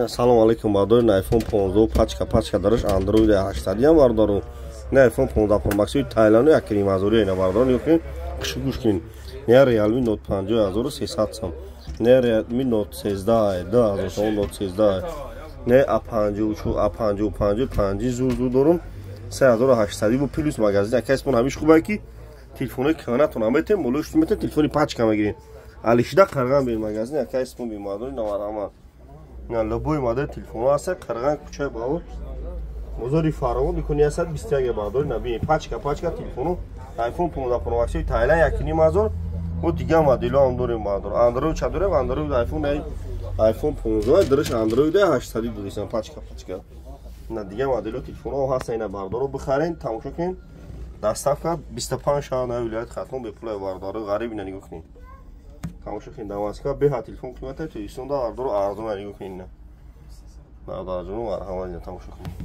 Салом алейкум бардори на iPhone 15 пачка дараш Android 8 ям бардору на iPhone 15 Pro Max Thailand якини мазури ина бардор ёхин кушгушкин не Realme Note 50300 сам не Redmi Note 13 2000 Note 13 не A54 A55 зурду дорум 3800 бу плюс магазин акас мон ҳамиш хубай ки телефони канатон амете молош мете телефони пачка мегирин алишда қарган бер магазин акас мон бимадори наварама на любой модель телефона аст қарган кучай баву мозори фаровон дикуни аст 21 бардори наби пачка телефону iPhone 15 Pro Max Thailand якини мазор و دیگه مدل هم داریم اندروید چه داره اندروید آیفون 15 درش اندروید 800 پچکا نه دیگه مدل تلفن ها هست اینا بردارو بخرین تماشا کنین دستافت 25 شهر ولایت ختم به پول بردارو غریب اینا نگاه کنین تماشا کنین دماسکا به تلفن قیمت تو ایستون دا بردارو ارزون نگاه کنین نه دارجونو مرحمت تماشا کنین